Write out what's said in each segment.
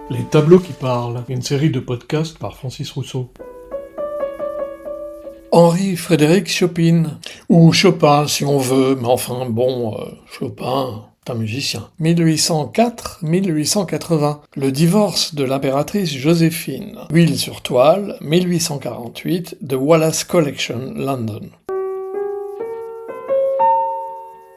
Les tableaux qui parlent, une série de podcasts par Francis Rousseau. Henri Frédéric Chopin, ou Chopin si on veut, mais enfin bon, Chopin, c'est un musicien. 1804-1880, le divorce de l'impératrice Joséphine. Huile sur toile, 1848, The Wallace Collection, London.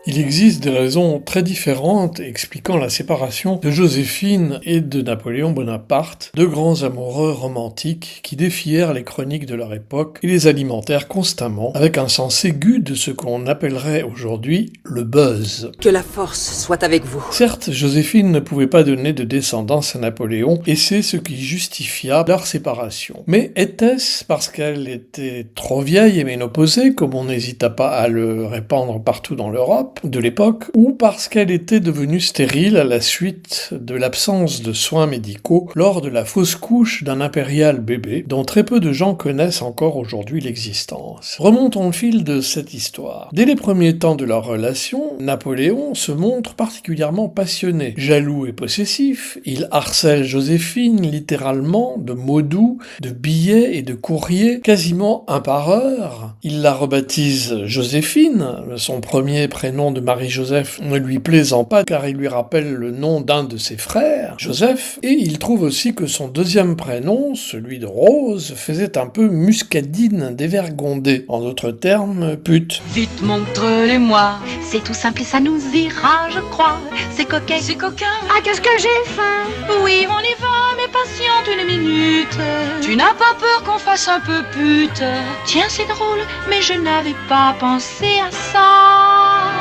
Il existe des raisons très différentes expliquant la séparation de Joséphine et de Napoléon Bonaparte, deux grands amoureux romantiques qui défièrent les chroniques de leur époque et les alimentèrent constamment avec un sens aigu de ce qu'on appellerait aujourd'hui le buzz. Que la force soit avec vous. Certes, Joséphine ne pouvait pas donner de descendance à Napoléon et c'est ce qui justifia leur séparation. Mais était-ce parce qu'elle était trop vieille et ménopausée, comme on n'hésita pas à le répandre partout dans l'Europe de l'époque, ou parce qu'elle était devenue stérile à la suite de l'absence de soins médicaux lors de la fausse couche d'un impérial bébé dont très peu de gens connaissent encore aujourd'hui l'existence. Remontons le fil de cette histoire. Dès les premiers temps de leur relation, Napoléon se montre particulièrement passionné. Jaloux et possessif, il harcèle Joséphine littéralement de mots doux, de billets et de courriers, quasiment un par heure. Il la rebaptise Joséphine, son premier prénom de Marie-Joseph ne lui plaisant pas car il lui rappelle le nom d'un de ses frères, Joseph, et il trouve aussi que son deuxième prénom, celui de Rose, faisait un peu muscadine dévergondée, en d'autres termes, pute. Vite montre-les-moi. C'est tout simple et ça nous ira, je crois. C'est coquet. C'est coquin. Ah, qu'est-ce que j'ai faim. Oui, on y va, mais patiente une minute. Tu n'as pas peur qu'on fasse un peu pute? Tiens, c'est drôle, mais je n'avais pas pensé à ça.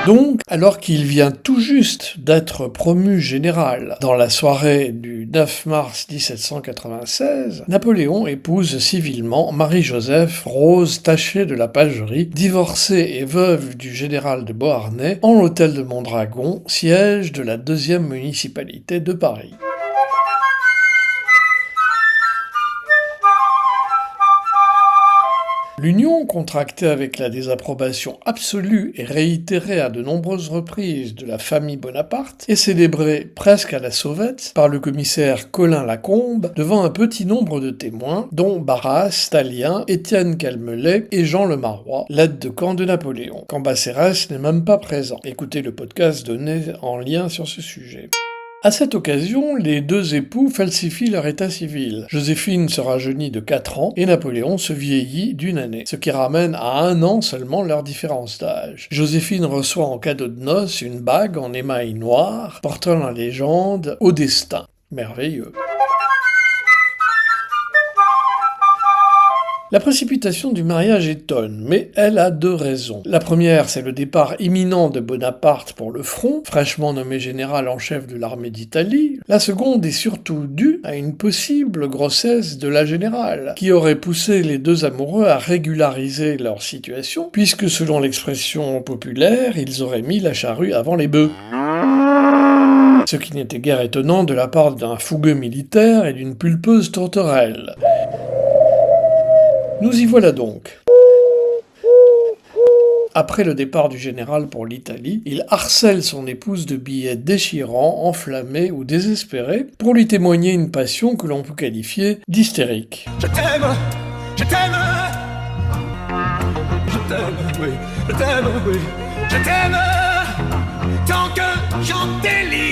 Donc, alors qu'il vient tout juste d'être promu général dans la soirée du 9 mars 1796, Napoléon épouse civilement Marie-Joseph Rose Taché de la Pagerie, divorcée et veuve du général de Beauharnais, en l'hôtel de Mondragon, siège de la 2e municipalité de Paris. L'union, contractée avec la désapprobation absolue et réitérée à de nombreuses reprises de la famille Bonaparte, est célébrée presque à la sauvette par le commissaire Colin Lacombe devant un petit nombre de témoins, dont Barras, Tallien, Étienne Calmelet et Jean Le Marois, l'aide de camp de Napoléon. Cambacérès n'est même pas présent. Écoutez le podcast donné en lien sur ce sujet. À cette occasion, les deux époux falsifient leur état civil. Joséphine se rajeunit de 4 ans et Napoléon se vieillit d'1 année, ce qui ramène à 1 an seulement leur différence d'âge. Joséphine reçoit en cadeau de noces une bague en émail noir portant la légende « Au destin ». Merveilleux. La précipitation du mariage étonne, mais elle a 2 raisons. La première, c'est le départ imminent de Bonaparte pour le front, fraîchement nommé général en chef de l'armée d'Italie. La seconde est surtout due à une possible grossesse de la générale, qui aurait poussé les deux amoureux à régulariser leur situation, puisque selon l'expression populaire, ils auraient mis la charrue avant les bœufs. Ce qui n'était guère étonnant de la part d'un fougueux militaire et d'une pulpeuse tourterelle. Nous y voilà donc. Après le départ du général pour l'Italie, il harcèle son épouse de billets déchirants, enflammés ou désespérés, pour lui témoigner une passion que l'on peut qualifier d'hystérique. Je t'aime, je t'aime, je t'aime, oui, je t'aime, oui, je t'aime, tant que j'en délire.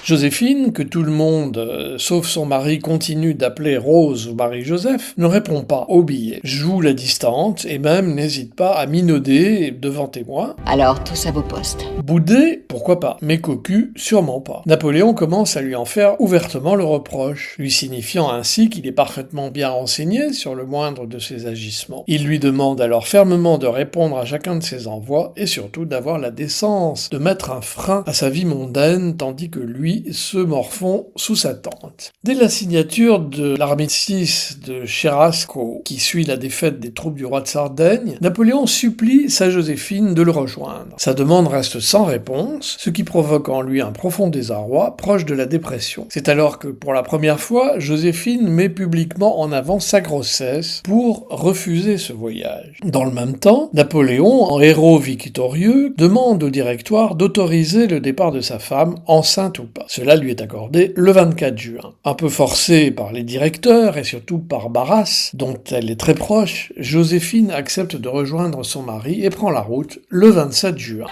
Joséphine, que tout le monde, sauf son mari, continue d'appeler Rose ou Marie-Joseph, ne répond pas au billet, joue la distante et même n'hésite pas à minauder devant témoins. Alors, tous à vos postes. Bouder, pourquoi pas, mais cocu, sûrement pas. Napoléon commence à lui en faire ouvertement le reproche, lui signifiant ainsi qu'il est parfaitement bien renseigné sur le moindre de ses agissements. Il lui demande alors fermement de répondre à chacun de ses envois et surtout d'avoir la décence de mettre un frein à sa vie mondaine tandis que lui se morfond sous sa tente. Dès la signature de l'armistice de Cherasco, qui suit la défaite des troupes du roi de Sardaigne, Napoléon supplie sa Joséphine de le rejoindre. Sa demande reste sans réponse, ce qui provoque en lui un profond désarroi, proche de la dépression. C'est alors que, pour la première fois, Joséphine met publiquement en avant sa grossesse pour refuser ce voyage. Dans le même temps, Napoléon, en héros victorieux, demande au directoire d'autoriser le départ de sa femme, enceinte ou pas. pas. Cela lui est accordé le 24 juin. Un peu forcée par les directeurs et surtout par Barras, dont elle est très proche, Joséphine accepte de rejoindre son mari et prend la route le 27 juin.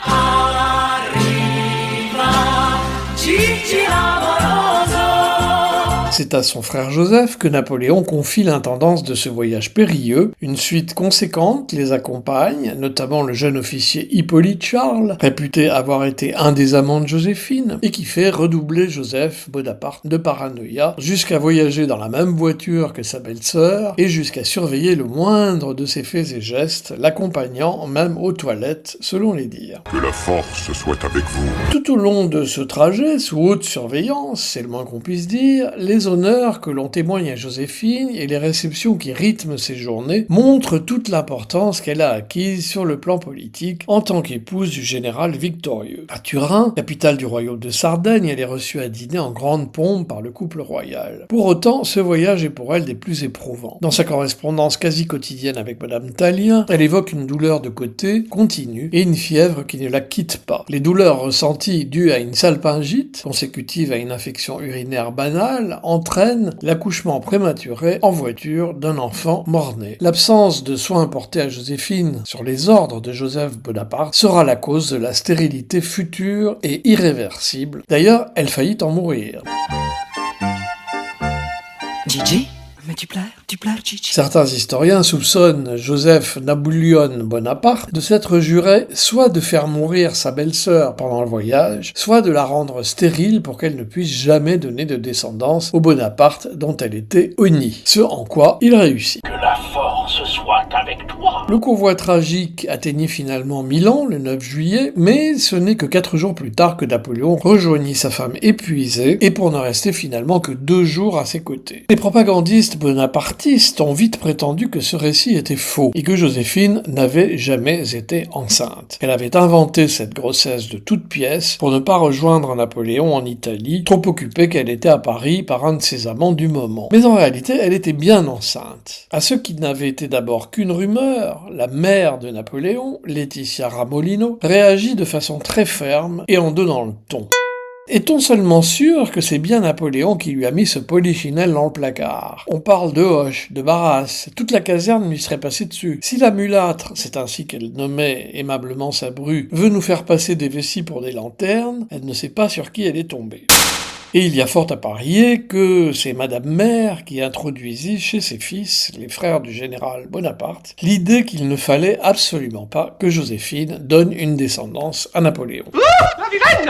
C'est à son frère Joseph que Napoléon confie l'intendance de ce voyage périlleux. Une suite conséquente les accompagne, notamment le jeune officier Hippolyte Charles, réputé avoir été un des amants de Joséphine, et qui fait redoubler Joseph Bonaparte de paranoïa, jusqu'à voyager dans la même voiture que sa belle-sœur, et jusqu'à surveiller le moindre de ses faits et gestes, l'accompagnant même aux toilettes, selon les dires. Que la force soit avec vous. Tout au long de ce trajet, sous haute surveillance, c'est le moins qu'on puisse dire, les honneurs que l'on témoigne à Joséphine et les réceptions qui rythment ses journées montrent toute l'importance qu'elle a acquise sur le plan politique en tant qu'épouse du général victorieux. À Turin, capitale du royaume de Sardaigne, elle est reçue à dîner en grande pompe par le couple royal. Pour autant, ce voyage est pour elle des plus éprouvants. Dans sa correspondance quasi quotidienne avec Madame Tallien, elle évoque une douleur de côté continue et une fièvre qui ne la quitte pas. Les douleurs ressenties dues à une salpingite, consécutive à une infection urinaire banale, entraîne l'accouchement prématuré en voiture d'un enfant mort-né. L'absence de soins portés à Joséphine sur les ordres de Joseph Bonaparte sera la cause de la stérilité future et irréversible. D'ailleurs, elle faillit en mourir. Gigi? Mais tu pleures, Gigi. Certains historiens soupçonnent Joseph Napoléon Bonaparte de s'être juré soit de faire mourir sa belle-sœur pendant le voyage, soit de la rendre stérile pour qu'elle ne puisse jamais donner de descendance au Bonaparte dont elle était honnie. Ce en quoi il réussit. Que la force soit avec toi. Le convoi tragique atteignit finalement Milan le 9 juillet, mais ce n'est que 4 jours plus tard que Napoléon rejoignit sa femme épuisée et pour ne rester finalement que 2 jours à ses côtés. Les propagandistes bonapartistes ont vite prétendu que ce récit était faux et que Joséphine n'avait jamais été enceinte. Elle avait inventé cette grossesse de toutes pièces pour ne pas rejoindre Napoléon en Italie, trop occupée qu'elle était à Paris par un de ses amants du moment. Mais en réalité, elle était bien enceinte. À ce qui n'avait été d'abord qu'une rumeur, la mère de Napoléon, Laetitia Ramolino, réagit de façon très ferme et en donnant le ton. Est-on seulement sûr que c'est bien Napoléon qui lui a mis ce polichinelle dans le placard? On parle de Hoche, de Barras, toute la caserne lui serait passée dessus. Si la mulâtre, c'est ainsi qu'elle nommait aimablement sa bru, veut nous faire passer des vessies pour des lanternes, elle ne sait pas sur qui elle est tombée. Et il y a fort à parier que c'est Madame Mère qui introduisit chez ses fils, les frères du général Bonaparte, l'idée qu'il ne fallait absolument pas que Joséphine donne une descendance à Napoléon.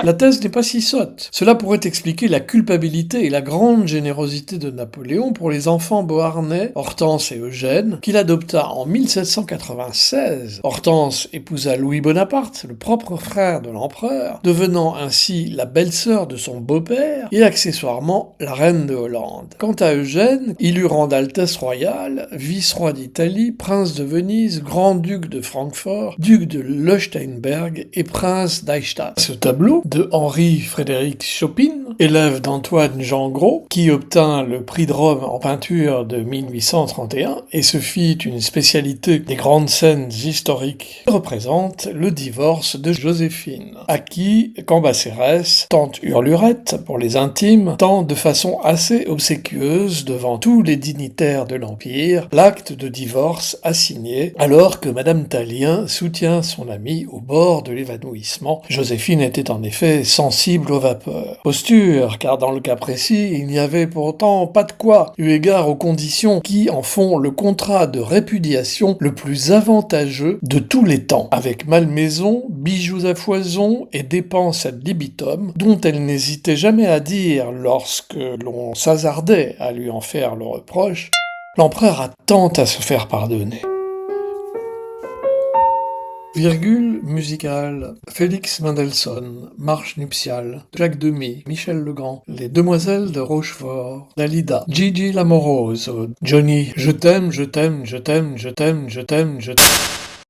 La thèse n'est pas si sotte. Cela pourrait expliquer la culpabilité et la grande générosité de Napoléon pour les enfants beauharnais, Hortense et Eugène, qu'il adopta en 1796. Hortense épousa Louis Bonaparte, le propre frère de l'empereur, devenant ainsi la belle-sœur de son beau-père, et accessoirement la reine de Hollande. Quant à Eugène, il eut rang d'Altesse royale, vice-roi d'Italie, prince de Venise, grand-duc de Francfort, duc de Leuchtenberg et prince d'Eichstatt. Ce tableau de Henri-Frédéric Chopin, élève d'Antoine Jean Gros, qui obtint le prix de Rome en peinture de 1831 et se fit une spécialité des grandes scènes historiques, représente le divorce de Joséphine, à qui Cambacérès, tante Hurlurette pour les intimes, tend de façon assez obséquieuse devant tous les dignitaires de l'Empire l'acte de divorce assigné, alors que Madame Tallien soutient son amie au bord de l'évanouissement. Joséphine était en effet sensible aux vapeurs. Posture, car dans le cas précis, il n'y avait pourtant pas de quoi, eu égard aux conditions qui en font le contrat de répudiation le plus avantageux de tous les temps, avec malmaison, bijoux à foison et dépenses ad libitum, dont elle n'hésitait jamais à dire lorsque l'on s'hasardait à lui en faire le reproche, l'empereur a tant à se faire pardonner. Virgule musicale. Félix Mendelssohn, Marche nuptiale. Jacques Demy, Michel Legrand. Les Demoiselles de Rochefort. Dalida. Gigi l'amoroso. Johnny. Je t'aime, je t'aime, je t'aime, je t'aime, je t'aime, je t'aime.